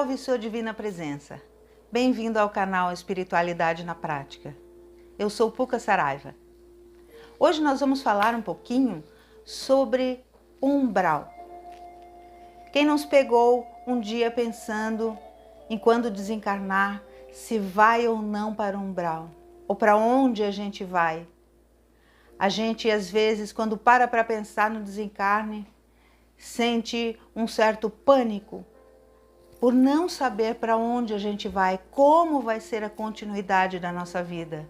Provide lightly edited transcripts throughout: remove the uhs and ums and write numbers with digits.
Salve sua divina presença! Bem-vindo ao canal Espiritualidade na Prática. Eu sou Puca Saraiva. Hoje nós vamos falar um pouquinho sobre o umbral. Quem nos pegou um dia pensando em quando desencarnar, se vai ou não para o umbral, ou para onde a gente vai. A gente, às vezes, quando para pensar no desencarne, sente um certo pânico por não saber para onde a gente vai, como vai ser a continuidade da nossa vida.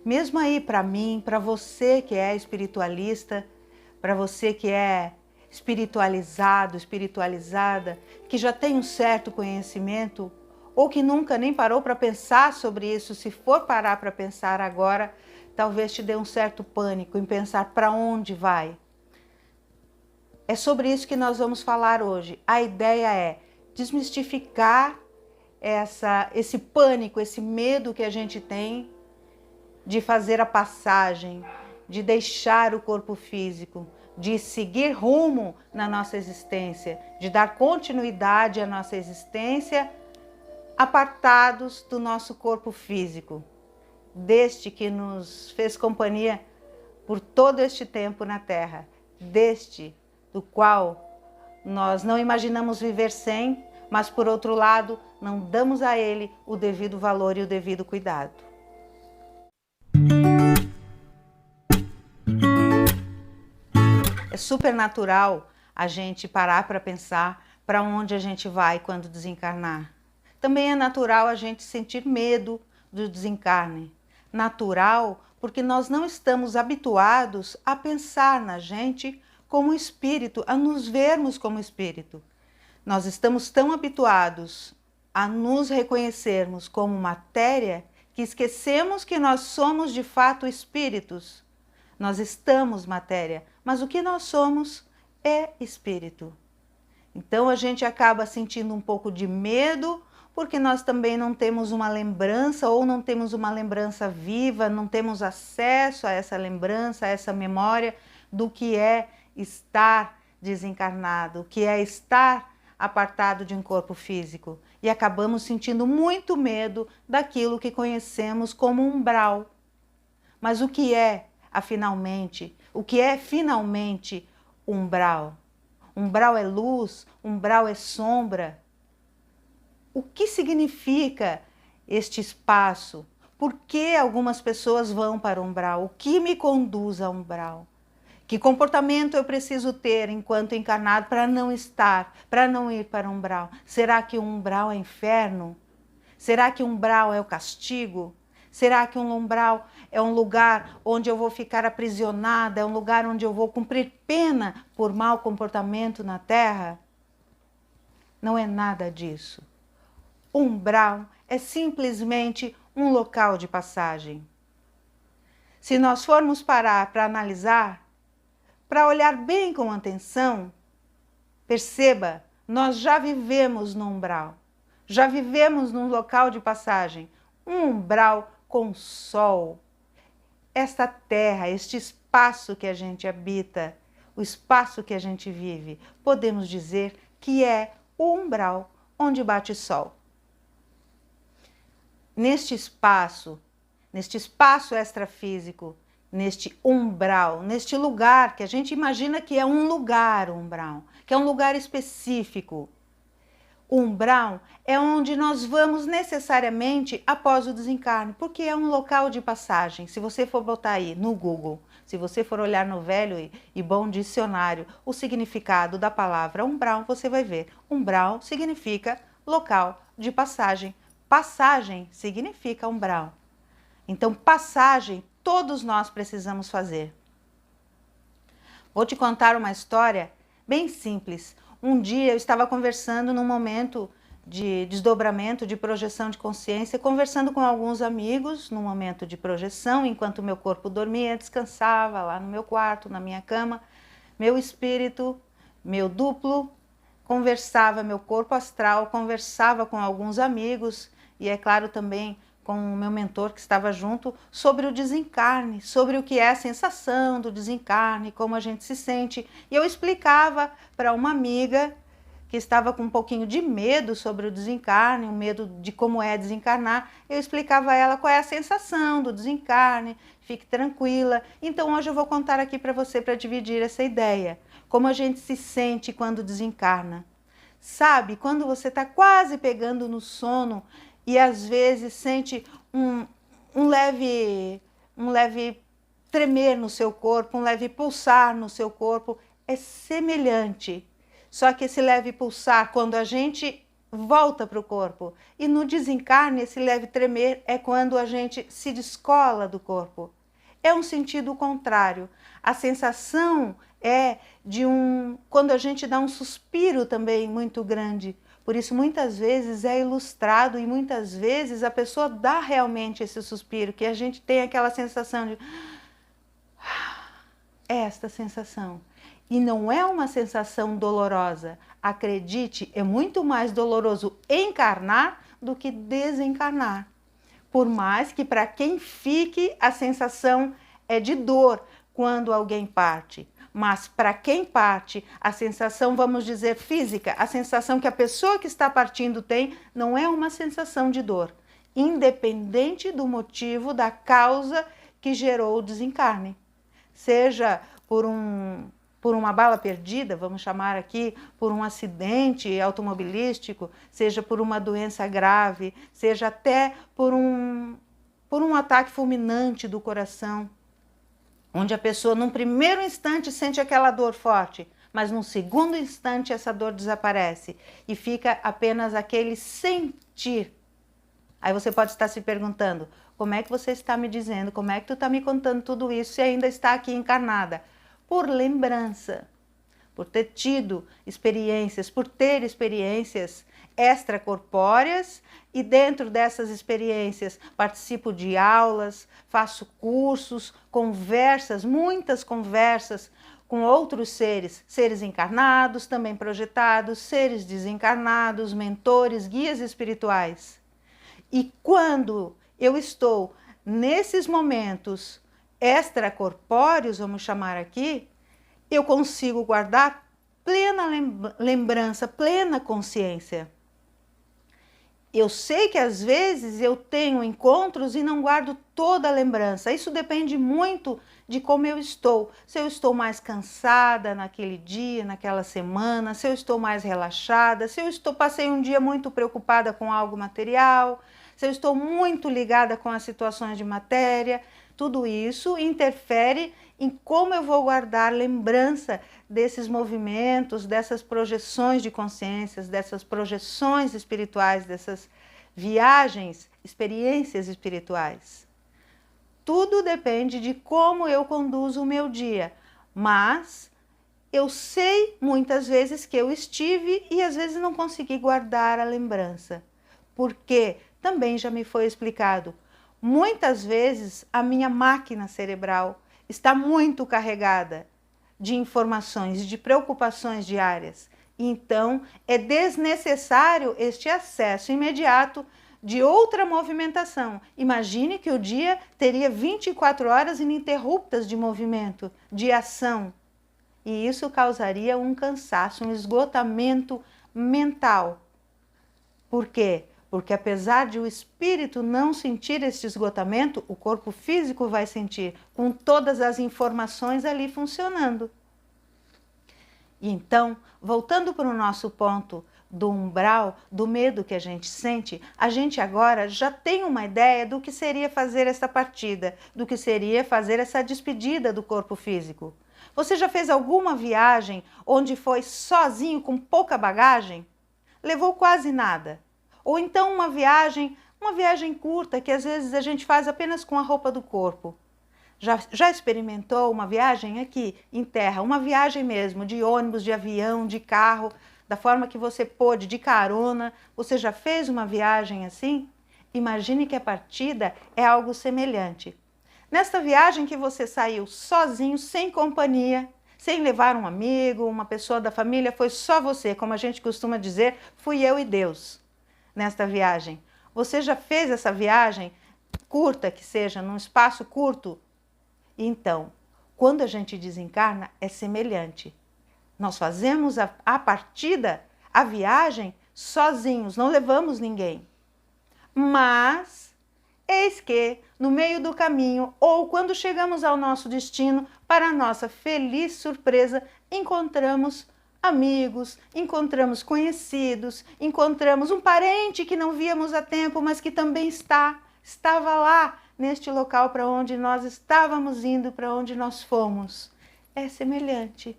Mesmo aí para mim, para você que é espiritualista, para você que é espiritualizado, espiritualizada, que já tem um certo conhecimento, ou que nunca nem parou para pensar sobre isso, se for parar para pensar agora, talvez te dê um certo pânico em pensar para onde vai. É sobre isso que nós vamos falar hoje. A ideia é desmistificar esse pânico, esse medo que a gente tem de fazer a passagem, de deixar o corpo físico, de seguir rumo na nossa existência, de dar continuidade à nossa existência, apartados do nosso corpo físico, deste que nos fez companhia por todo este tempo na Terra, deste do qual nós não imaginamos viver sem, mas por outro lado, não damos a ele o devido valor e o devido cuidado. É super natural a gente parar para pensar para onde a gente vai quando desencarnar. Também é natural a gente sentir medo do desencarne. Natural porque nós não estamos habituados a pensar na gente como espírito, a nos vermos como espírito. Nós estamos tão habituados a nos reconhecermos como matéria que esquecemos que nós somos de fato espíritos. Nós estamos matéria, mas o que nós somos é espírito. Então a gente acaba sentindo um pouco de medo porque nós também não temos uma lembrança ou não temos uma lembrança viva, não temos acesso a essa lembrança, a essa memória do que é estar desencarnado, o que é estar apartado de um corpo físico, e acabamos sentindo muito medo daquilo que conhecemos como umbral. Mas o que é, finalmente umbral? Umbral é luz, umbral é sombra. O que significa este espaço? Por que algumas pessoas vão para o umbral? O que me conduz ao umbral? Que comportamento eu preciso ter enquanto encarnado para não ir para o umbral? Será que o umbral é inferno? Será que o umbral é o castigo? Será que um umbral é um lugar onde eu vou ficar aprisionada? É um lugar onde eu vou cumprir pena por mau comportamento na Terra? Não é nada disso. O umbral é simplesmente um local de passagem. Se nós formos parar para analisar, para olhar bem com atenção, perceba, nós já vivemos no umbral, já vivemos num local de passagem, um umbral com sol. Esta terra, este espaço que a gente habita, o espaço que a gente vive, podemos dizer que é o umbral onde bate sol. Neste espaço extrafísico, neste umbral, neste lugar que a gente imagina que é um lugar umbral, que é um lugar específico. O umbral é onde nós vamos necessariamente após o desencarne, porque é um local de passagem. Se você for botar aí no Google, se você for olhar no velho e bom dicionário o significado da palavra umbral, você vai ver. Umbral significa local de passagem. Passagem significa umbral. Então, passagem todos nós precisamos fazer. Vou te contar uma história bem simples. Um dia eu estava conversando num momento de desdobramento, de projeção de consciência, conversando com alguns amigos num momento de projeção, enquanto meu corpo dormia, descansava lá no meu quarto, na minha cama. Meu espírito, meu duplo, conversava, meu corpo astral conversava com alguns amigos e, é claro, também com o meu mentor que estava junto, sobre o desencarne, sobre o que é a sensação do desencarne, como a gente se sente. E eu explicava para uma amiga que estava com um pouquinho de medo sobre o desencarne, um medo de como é desencarnar, eu explicava a ela qual é a sensação do desencarne, fique tranquila. Então hoje eu vou contar aqui para você para dividir essa ideia, como a gente se sente quando desencarna. Sabe, quando você está quase pegando no sono e às vezes sente um leve tremer no seu corpo, um leve pulsar no seu corpo, é semelhante. Só que esse leve pulsar, quando a gente volta para o corpo, e no desencarne, esse leve tremer é quando a gente se descola do corpo. É um sentido contrário. A sensação é de quando a gente dá um suspiro também muito grande. Por isso, muitas vezes é ilustrado e muitas vezes a pessoa dá realmente esse suspiro, que a gente tem aquela sensação de... esta sensação. E não é uma sensação dolorosa. Acredite, é muito mais doloroso encarnar do que desencarnar. Por mais que para quem fique a sensação é de dor quando alguém parte. Mas para quem parte, a sensação, vamos dizer, física, a sensação que a pessoa que está partindo tem, não é uma sensação de dor. Independente do motivo, da causa que gerou o desencarne. Seja por uma bala perdida, vamos chamar aqui, por um acidente automobilístico, seja por uma doença grave, seja até por um ataque fulminante do coração, onde a pessoa num primeiro instante sente aquela dor forte, mas num segundo instante essa dor desaparece e fica apenas aquele sentir. Aí você pode estar se perguntando, como é que você está me dizendo, como é que tu está me contando tudo isso e ainda está aqui encarnada? Por lembrança, por ter tido experiências, por ter experiências extracorpóreas e dentro dessas experiências participo de aulas, faço cursos, conversas, muitas conversas com outros seres encarnados, também projetados, seres desencarnados, mentores, guias espirituais. E quando eu estou nesses momentos extracorpóreos, vamos chamar aqui, eu consigo guardar plena lembrança, plena consciência. Eu sei que às vezes eu tenho encontros e não guardo toda a lembrança. Isso depende muito de como eu estou. Se eu estou mais cansada naquele dia, naquela semana, se eu estou mais relaxada, se eu passei um dia muito preocupada com algo material, se eu estou muito ligada com as situações de matéria, tudo isso interfere em como eu vou guardar lembrança desses movimentos, dessas projeções de consciências, dessas projeções espirituais, dessas viagens, experiências espirituais. Tudo depende de como eu conduzo o meu dia, mas eu sei muitas vezes que eu estive e às vezes não consegui guardar a lembrança, porque também já me foi explicado, muitas vezes a minha máquina cerebral está muito carregada de informações, de preocupações diárias. Então, é desnecessário este acesso imediato de outra movimentação. Imagine que o dia teria 24 horas ininterruptas de movimento, de ação. E isso causaria um cansaço, um esgotamento mental. Por quê? Porque apesar de o espírito não sentir este esgotamento, o corpo físico vai sentir, com todas as informações ali funcionando. E então, voltando para o nosso ponto do umbral, do medo que a gente sente, a gente agora já tem uma ideia do que seria fazer essa partida, do que seria fazer essa despedida do corpo físico. Você já fez alguma viagem onde foi sozinho, com pouca bagagem? Levou quase nada? Ou então uma viagem curta que às vezes a gente faz apenas com a roupa do corpo. Já experimentou uma viagem aqui em terra, uma viagem mesmo, de ônibus, de avião, de carro, da forma que você pôde, de carona? Você já fez uma viagem assim? Imagine que a partida é algo semelhante. Nesta viagem que você saiu sozinho, sem companhia, sem levar um amigo, uma pessoa da família, foi só você, como a gente costuma dizer, fui eu e Deus. Nesta viagem, você já fez essa viagem, curta que seja, num espaço curto? Então, quando a gente desencarna, é semelhante. Nós fazemos a partida, a viagem sozinhos, não levamos ninguém. Mas eis que, no meio do caminho, ou quando chegamos ao nosso destino, para nossa feliz surpresa, encontramos amigos, encontramos conhecidos, encontramos um parente que não víamos há tempo, mas que também estava lá, neste local para onde nós estávamos indo, para onde nós fomos. É semelhante.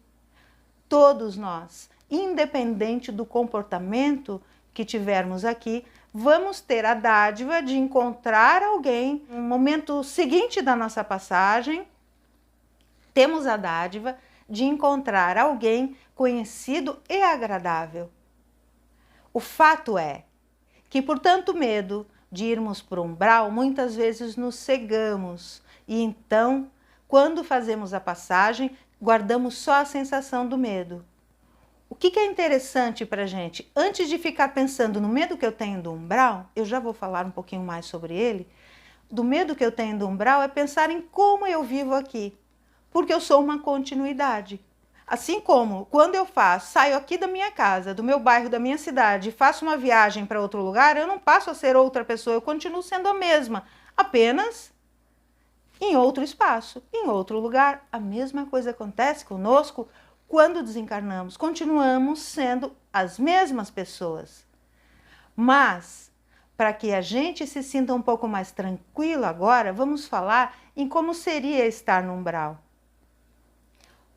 Todos nós, independente do comportamento que tivermos aqui, vamos ter a dádiva de encontrar alguém no momento seguinte da nossa passagem. Temos a dádiva de encontrar alguém conhecido e agradável. O fato é que, por tanto medo de irmos para o umbral, muitas vezes nos cegamos e então, quando fazemos a passagem, guardamos só a sensação do medo. O que é interessante para a gente? Antes de ficar pensando no medo que eu tenho do umbral, eu já vou falar um pouquinho mais sobre ele, do medo que eu tenho do umbral é pensar em como eu vivo aqui, porque eu sou uma continuidade. Assim como quando eu saio aqui da minha casa, do meu bairro, da minha cidade, e faço uma viagem para outro lugar, eu não passo a ser outra pessoa, eu continuo sendo a mesma, apenas em outro espaço, em outro lugar. A mesma coisa acontece conosco quando desencarnamos, continuamos sendo as mesmas pessoas. Mas, para que a gente se sinta um pouco mais tranquilo agora, vamos falar em como seria estar no umbral.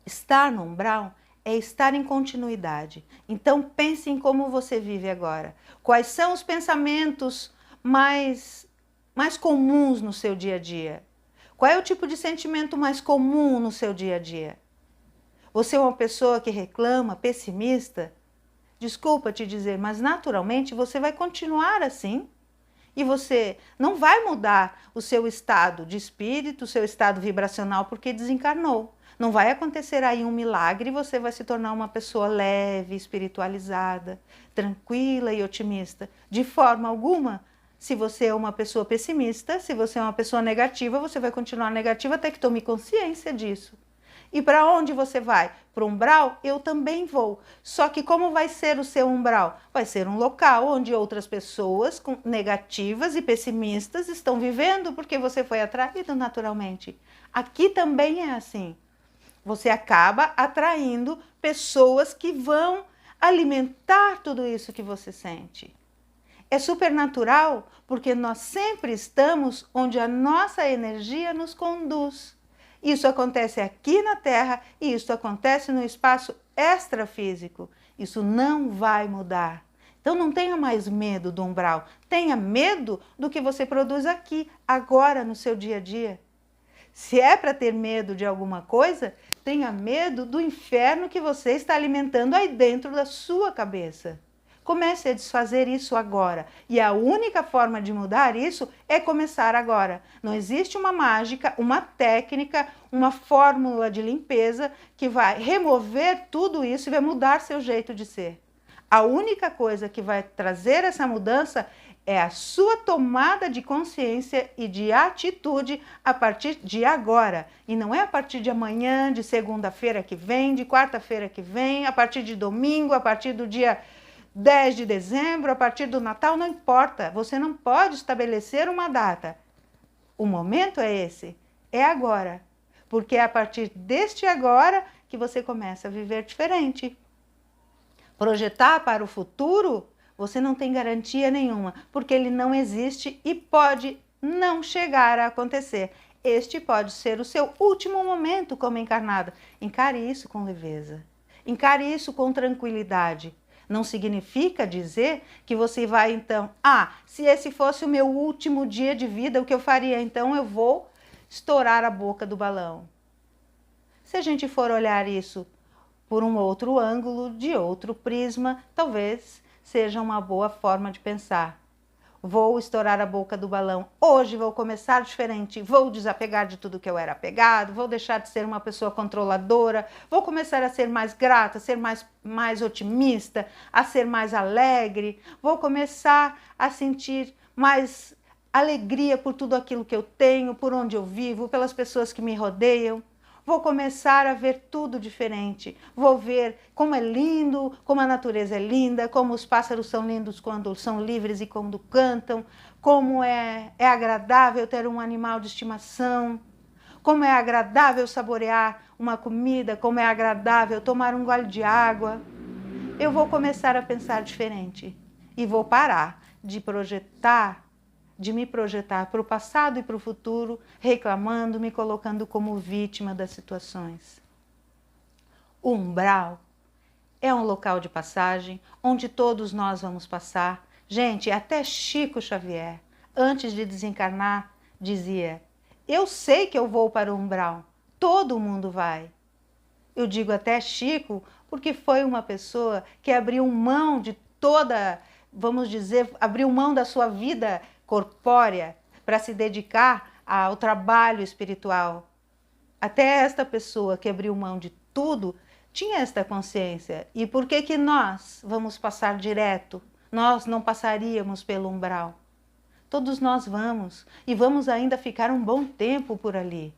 Estar no umbral é estar em continuidade. Então pense em como você vive agora. Quais são os pensamentos mais comuns no seu dia a dia? Qual é o tipo de sentimento mais comum no seu dia a dia? Você é uma pessoa que reclama, pessimista? Desculpa te dizer, mas naturalmente você vai continuar assim. E você não vai mudar o seu estado de espírito, o seu estado vibracional porque desencarnou. Não vai acontecer aí um milagre e você vai se tornar uma pessoa leve, espiritualizada, tranquila e otimista. De forma alguma. Se você é uma pessoa pessimista, se você é uma pessoa negativa, você vai continuar negativa até que tome consciência disso. E para onde você vai? Para o umbral? Eu também vou. Só que como vai ser o seu umbral? Vai ser um local onde outras pessoas negativas e pessimistas estão vivendo porque você foi atraído naturalmente. Aqui também é assim. Você acaba atraindo pessoas que vão alimentar tudo isso que você sente. É supernatural porque nós sempre estamos onde a nossa energia nos conduz. Isso acontece aqui na Terra e isso acontece no espaço extrafísico. Isso não vai mudar. Então não tenha mais medo do umbral. Tenha medo do que você produz aqui, agora, no seu dia a dia. Se é para ter medo de alguma coisa, tenha medo do inferno que você está alimentando aí dentro da sua cabeça. Comece a desfazer isso agora. E a única forma de mudar isso é começar agora. Não existe uma mágica, uma técnica, uma fórmula de limpeza que vai remover tudo isso e vai mudar seu jeito de ser. A única coisa que vai trazer essa mudança é a sua tomada de consciência e de atitude a partir de agora. E não é a partir de amanhã, de segunda-feira que vem, de quarta-feira que vem, a partir de domingo, a partir do dia 10 de dezembro, a partir do Natal, não importa. Você não pode estabelecer uma data. O momento é esse, é agora. Porque é a partir deste agora que você começa a viver diferente. Projetar para o futuro, você não tem garantia nenhuma, porque ele não existe e pode não chegar a acontecer. Este pode ser o seu último momento como encarnado. Encare isso com leveza. Encare isso com tranquilidade. Não significa dizer que você vai então, se esse fosse o meu último dia de vida, o que eu faria? Então eu vou estourar a boca do balão. Se a gente for olhar isso por um outro ângulo, de outro prisma, talvez seja uma boa forma de pensar. Vou estourar a boca do balão. Hoje vou começar diferente. Vou desapegar de tudo que eu era apegado. Vou deixar de ser uma pessoa controladora. Vou começar a ser mais grata, a ser mais otimista, a ser mais alegre. Vou começar a sentir mais alegria por tudo aquilo que eu tenho, por onde eu vivo, pelas pessoas que me rodeiam. vou começar a ver tudo diferente. Vou ver como é lindo, como a natureza é linda, como os pássaros são lindos quando são livres e quando cantam, como é agradável ter um animal de estimação, como é agradável saborear uma comida, como é agradável tomar um gole de água. Eu vou começar a pensar diferente e vou parar de me projetar para o passado e para o futuro, reclamando, me colocando como vítima das situações. O umbral é um local de passagem onde todos nós vamos passar. Gente, até Chico Xavier, antes de desencarnar, dizia: eu sei que eu vou para o umbral, todo mundo vai. Eu digo até Chico porque foi uma pessoa que abriu mão de toda, vamos dizer, abriu mão da sua vida corpórea para se dedicar ao trabalho espiritual. Até esta pessoa que abriu mão de tudo tinha esta consciência. E por que que nós vamos passar direto? Nós não passaríamos pelo umbral. Todos nós vamos, e vamos ainda ficar um bom tempo por ali,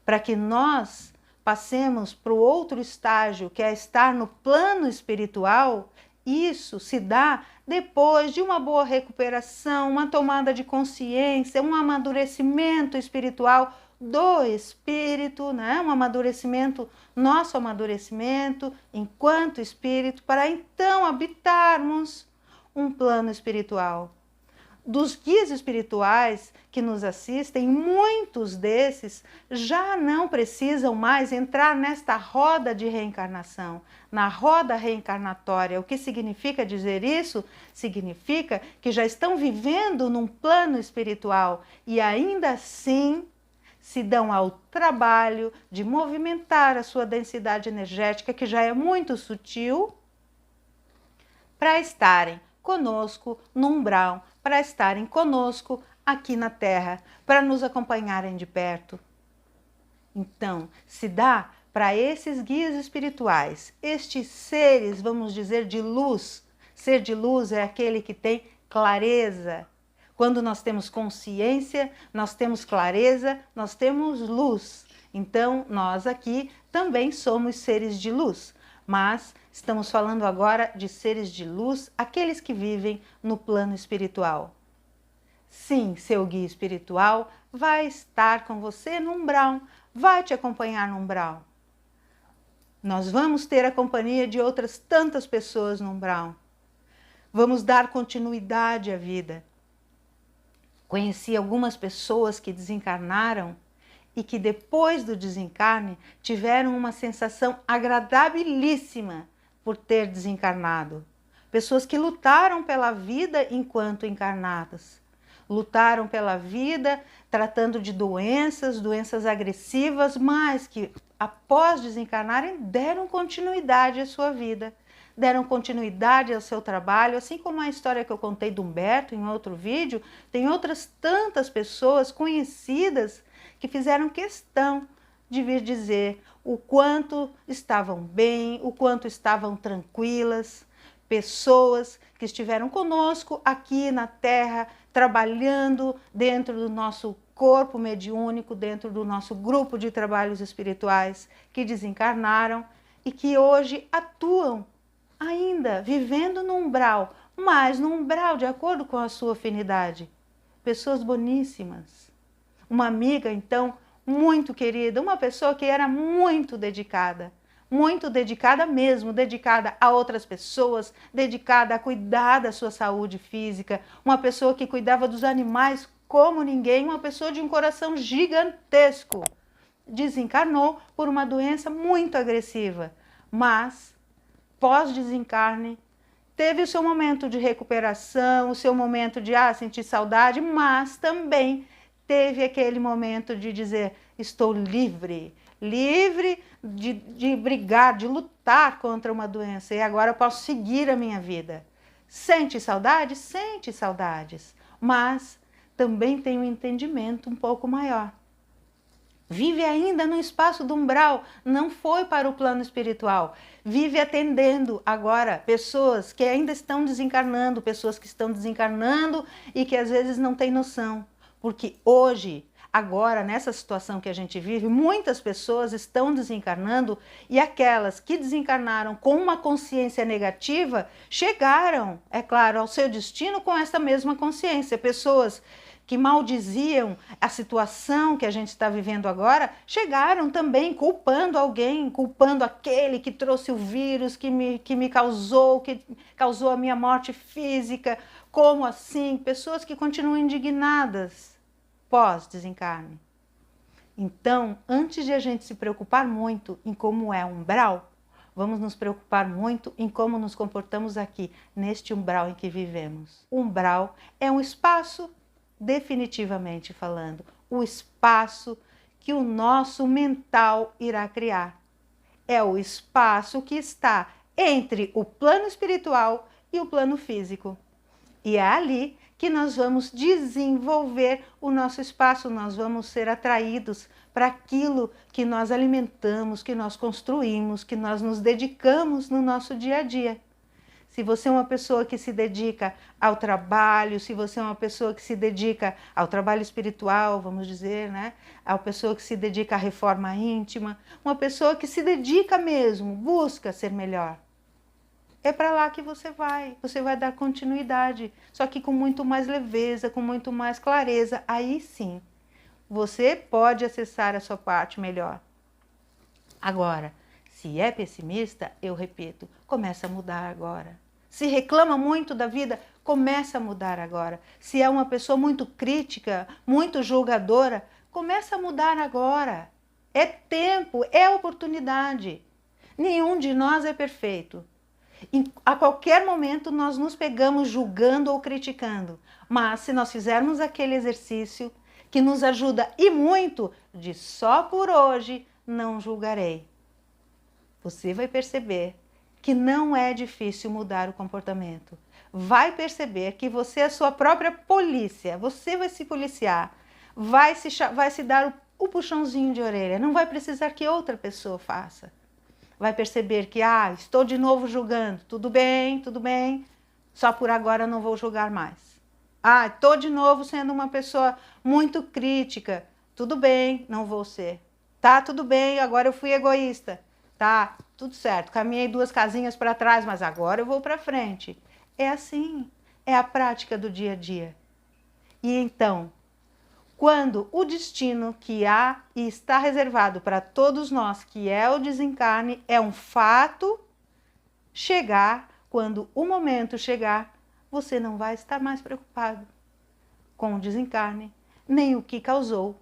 para que nós passemos para o outro estágio, que é estar no plano espiritual. Isso se dá depois de uma boa recuperação, uma tomada de consciência, um amadurecimento espiritual do espírito, né? Um amadurecimento, nosso amadurecimento enquanto espírito, para então habitarmos um plano espiritual. Dos guias espirituais que nos assistem, muitos desses já não precisam mais entrar nesta roda de reencarnação, na roda reencarnatória. O que significa dizer isso? Significa que já estão vivendo num plano espiritual e ainda assim se dão ao trabalho de movimentar a sua densidade energética, que já é muito sutil, para estarem conosco no umbral, para estarem conosco aqui na Terra, para nos acompanharem de perto. Então, se dá para esses guias espirituais, estes seres, vamos dizer, de luz. Ser de luz é aquele que tem clareza. Quando nós temos consciência, nós temos clareza, nós temos luz. Então, nós aqui também somos seres de luz. Mas estamos falando agora de seres de luz, aqueles que vivem no plano espiritual. Sim, seu guia espiritual vai estar com você no umbral, vai te acompanhar no umbral. Nós vamos ter a companhia de outras tantas pessoas no umbral. Vamos dar continuidade à vida. Conheci algumas pessoas que desencarnaram e que depois do desencarne tiveram uma sensação agradabilíssima por ter desencarnado. Pessoas que lutaram pela vida enquanto encarnadas. Lutaram pela vida tratando de doenças agressivas, mas que após desencarnarem deram continuidade à sua vida. Deram continuidade ao seu trabalho, assim como a história que eu contei do Humberto em outro vídeo, tem outras tantas pessoas conhecidas que fizeram questão de vir dizer o quanto estavam bem, o quanto estavam tranquilas, pessoas que estiveram conosco aqui na Terra, trabalhando dentro do nosso corpo mediúnico, dentro do nosso grupo de trabalhos espirituais, que desencarnaram e que hoje atuam ainda vivendo no umbral, mas no umbral de acordo com a sua afinidade. Pessoas boníssimas. Uma amiga, então, muito querida, uma pessoa que era muito dedicada mesmo, dedicada a outras pessoas, dedicada a cuidar da sua saúde física, uma pessoa que cuidava dos animais como ninguém, uma pessoa de um coração gigantesco. Desencarnou por uma doença muito agressiva, mas pós-desencarne, teve o seu momento de recuperação, o seu momento de sentir saudade, mas também teve aquele momento de dizer: estou livre, livre de brigar, de lutar contra uma doença e agora eu posso seguir a minha vida. Sente saudade? Sente saudades, mas também tem um entendimento um pouco maior. Vive ainda no espaço do umbral, não foi para o plano espiritual. Vive atendendo agora pessoas que ainda estão desencarnando, pessoas que estão desencarnando e que às vezes não têm noção. Porque hoje Agora, nessa situação que a gente vive, muitas pessoas estão desencarnando e aquelas que desencarnaram com uma consciência negativa chegaram, é claro, ao seu destino com essa mesma consciência. Pessoas que maldiziam a situação que a gente está vivendo agora, chegaram também culpando alguém, culpando aquele que trouxe o vírus, que me causou a minha morte física. Como assim? Pessoas que continuam indignadas pós-desencarne. Então, antes de a gente se preocupar muito em como é o umbral, vamos nos preocupar muito em como nos comportamos aqui, neste umbral em que vivemos. O umbral é um espaço, definitivamente falando, o espaço que o nosso mental irá criar. É o espaço que está entre o plano espiritual e o plano físico. E é ali que nós vamos desenvolver o nosso espaço, nós vamos ser atraídos para aquilo que nós alimentamos, que nós construímos, que nós nos dedicamos no nosso dia a dia. Se você é uma pessoa que se dedica ao trabalho, se você é uma pessoa que se dedica ao trabalho espiritual, vamos dizer, né? A pessoa que se dedica à reforma íntima, uma pessoa que se dedica mesmo, busca ser melhor. É para lá que você vai dar continuidade, só que com muito mais leveza, com muito mais clareza. Aí sim, você pode acessar a sua parte melhor. Agora, se é pessimista, eu repito, começa a mudar agora. Se reclama muito da vida, começa a mudar agora. Se é uma pessoa muito crítica, muito julgadora, começa a mudar agora. É tempo, é oportunidade. Nenhum de nós é perfeito. A qualquer momento nós nos pegamos julgando ou criticando, mas se nós fizermos aquele exercício que nos ajuda e muito de só por hoje não julgarei, você vai perceber que não é difícil mudar o comportamento. Vai perceber que você é a sua própria polícia, você vai se policiar, vai se dar o puxãozinho de orelha, não vai precisar que outra pessoa faça. Vai perceber que, estou de novo julgando, tudo bem, só por agora não vou julgar mais. Estou de novo sendo uma pessoa muito crítica, tudo bem, não vou ser. Tá, tudo bem, agora eu fui egoísta. Tá, tudo certo, caminhei 2 casinhas para trás, mas agora eu vou para frente. É assim, é a prática do dia a dia. E então, quando o destino que há e está reservado para todos nós, que é o desencarne, é um fato, quando o momento chegar, você não vai estar mais preocupado com o desencarne, nem o que causou,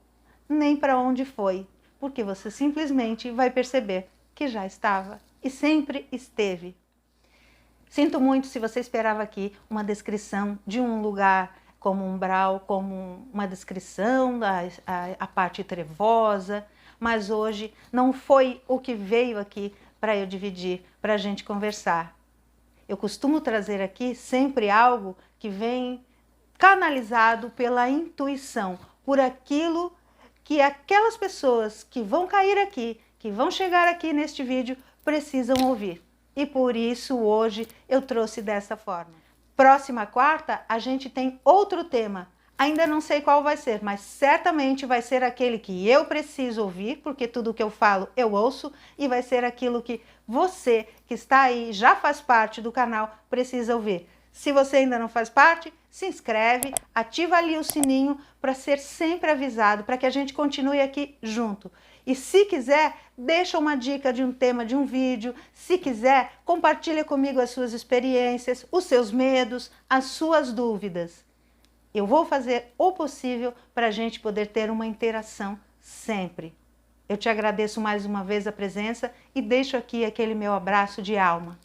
nem para onde foi, porque você simplesmente vai perceber que já estava e sempre esteve. Sinto muito se você esperava aqui uma descrição de um lugar como umbral, como uma descrição da parte trevosa, mas hoje não foi o que veio aqui para eu dividir, para a gente conversar. Eu costumo trazer aqui sempre algo que vem canalizado pela intuição, por aquilo que aquelas pessoas que vão cair aqui, que vão chegar aqui neste vídeo, precisam ouvir. E por isso hoje eu trouxe dessa forma. Próxima quarta, a gente tem outro tema. Ainda não sei qual vai ser, mas certamente vai ser aquele que eu preciso ouvir, porque tudo que eu falo eu ouço, e vai ser aquilo que você que está aí, já faz parte do canal, precisa ouvir. Se você ainda não faz parte, se inscreve, ativa ali o sininho para ser sempre avisado, para que a gente continue aqui junto. E se quiser, deixa uma dica de um tema de um vídeo. Se quiser, compartilha comigo as suas experiências, os seus medos, as suas dúvidas. Eu vou fazer o possível para a gente poder ter uma interação sempre. Eu te agradeço mais uma vez a presença e deixo aqui aquele meu abraço de alma.